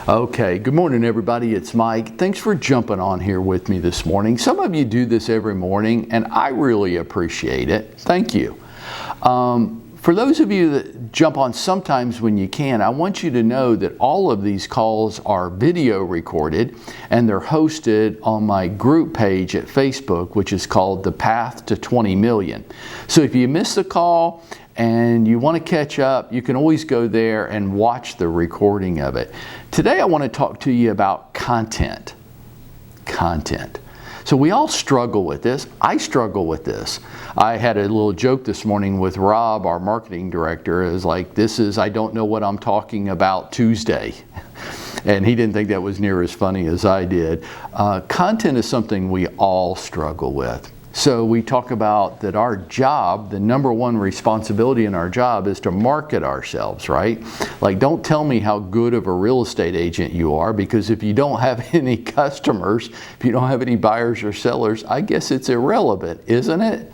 Okay, good morning everybody, it's Mike. Thanks for jumping on here with me this morning. Some of you do this every morning and I really appreciate it. Thank you. For those of you that jump on sometimes when you can, I want you to know that all of these calls are video recorded and they're hosted on my group page at Facebook, which is called The Path to 20 Million. So if you miss the call and you want to catch up, you can always go there and watch the recording of it. Today I want to talk to you about content. So we all struggle with this. I struggle with this. I had a little joke this morning with Rob, our marketing director. It was like, this is, I don't know what I'm talking about Tuesday. And he didn't think that was near as funny as I did. Content is something we all struggle with. So we talk about that our job, the number one responsibility in our job is to market ourselves, right? Like, don't tell me how good of a real estate agent you are, because if you don't have any customers, if you don't have any buyers or sellers, I guess it's irrelevant, isn't it?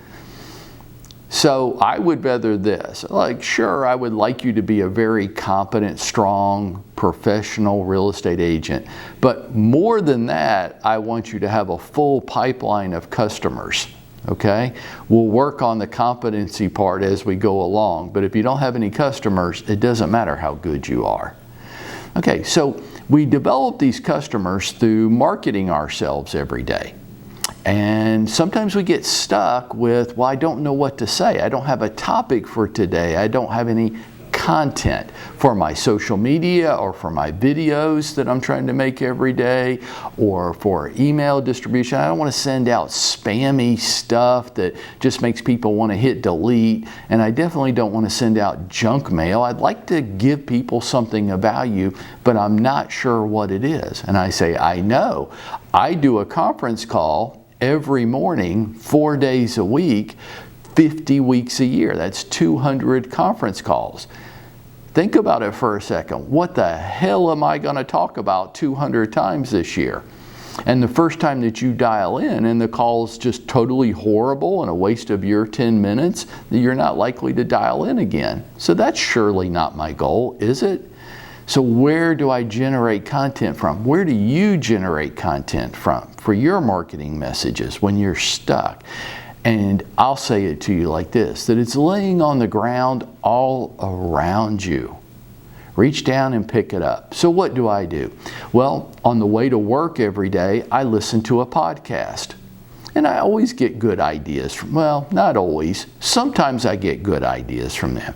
So I would rather this, like, sure, I would like you to be a very competent, strong, professional real estate agent. But more than that, I want you to have a full pipeline of customers, okay? We'll work on the competency part as we go along. But if you don't have any customers, it doesn't matter how good you are. Okay, so we develop these customers through marketing ourselves every day. And sometimes we get stuck with, well, I don't know what to say. I don't have a topic for today. I don't have any content for my social media or for my videos that I'm trying to make every day or for email distribution. I don't want to send out spammy stuff that just makes people want to hit delete. And I definitely don't want to send out junk mail. I'd like to give people something of value, but I'm not sure what it is. And I say, I know. I do a conference call every morning, 4 days a week, 50 weeks a year. That's 200 conference calls. Think about it for a second. What the hell am I going to talk about 200 times this year? And the first time that you dial in and the call is just totally horrible and a waste of your 10 minutes, you're not likely to dial in again. So that's surely not my goal, is it? So where do I generate content from? Where do you generate content from for your marketing messages when you're stuck? And I'll say it to you like this, that it's laying on the ground all around you. Reach down and pick it up. So what do I do? Well, on the way to work every day, I listen to a podcast. And I always get good ideas from, well, not always. Sometimes I get good ideas from them.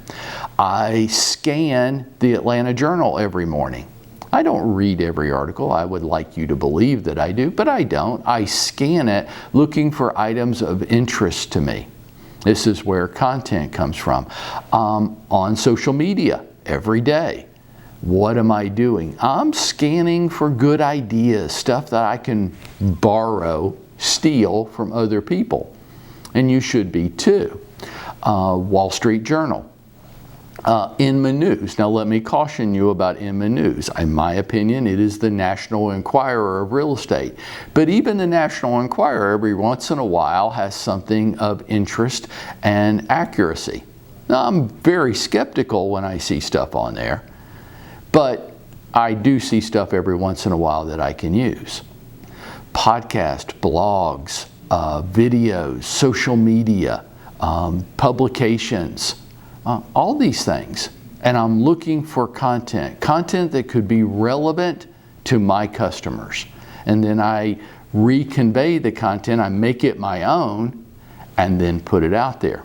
I scan the Atlanta Journal every morning. I don't read every article. I would like you to believe that I do, but I don't. I scan it looking for items of interest to me. This is where content comes from. On social media every day. What am I doing? I'm scanning for good ideas, stuff that I can borrow, steal from other people. And you should be too. Wall Street Journal. Inman News. Now let me caution you about Inman News. In my opinion, it is the National Enquirer of real estate. But even the National Enquirer every once in a while has something of interest and accuracy. Now I'm very skeptical when I see stuff on there, but I do see stuff every once in a while that I can use. Podcast, blogs, videos, social media, publications, all these things. And I'm looking for content that could be relevant to my customers. And then I reconvey the content, I make it my own, and then put it out there.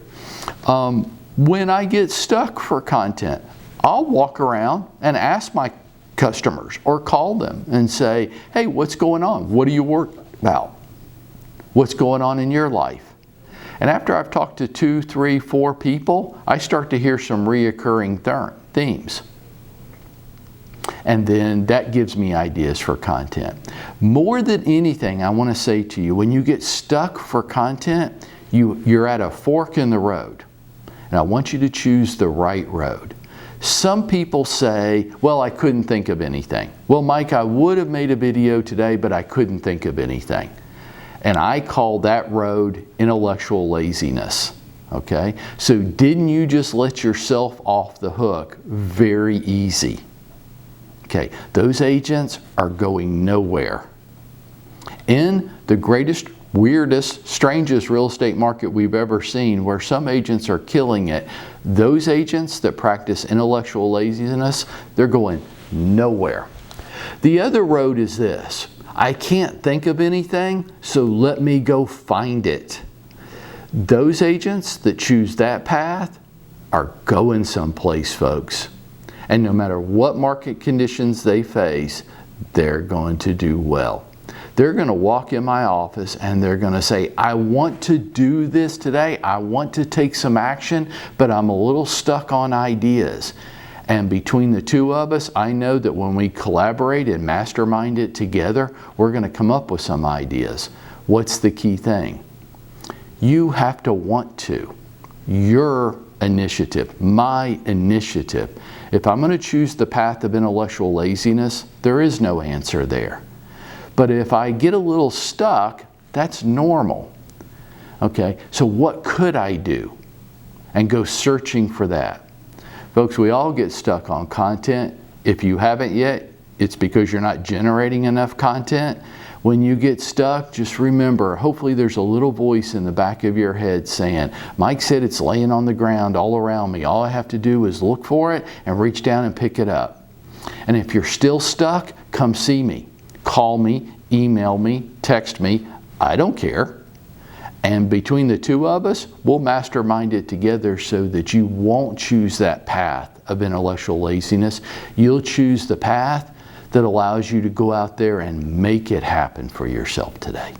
When I get stuck for content, I'll walk around and ask my customers or call them and say, hey, what's going on? What do you work about? What's going on in your life? And after I've talked to 2, 3, 4 people, I start to hear some reoccurring themes. And then that gives me ideas for content. More than anything, I want to say to you, when you get stuck for content, you're at a fork in the road. And I want you to choose the right road. Some people say, well, I couldn't think of anything. Well, Mike, I would have made a video today, but I couldn't think of anything. And I call that road intellectual laziness. Okay? So didn't you just let yourself off the hook very easy? Okay, those agents are going nowhere. In the greatest, weirdest, strangest real estate market we've ever seen, where some agents are killing it, those agents that practice intellectual laziness, they're going nowhere. The other road is this: I can't think of anything, so let me go find it. Those agents that choose that path are going someplace, folks. And no matter what market conditions they face, they're going to do well. They're going to walk in my office and they're going to say, I want to do this today. I want to take some action, but I'm a little stuck on ideas. And between the two of us, I know that when we collaborate and mastermind it together, we're going to come up with some ideas. What's the key thing? You have to want to. Your initiative, my initiative. If I'm going to choose the path of intellectual laziness, there is no answer there. But if I get a little stuck, that's normal. Okay, so what could I do? And go searching for that. Folks, we all get stuck on content. If you haven't yet, it's because you're not generating enough content. When you get stuck, just remember, hopefully there's a little voice in the back of your head saying, Mike said it's laying on the ground all around me. All I have to do is look for it and reach down and pick it up. And if you're still stuck, come see me. Call me, email me, text me. I don't care. And between the two of us, we'll mastermind it together so that you won't choose that path of intellectual laziness. You'll choose the path that allows you to go out there and make it happen for yourself today.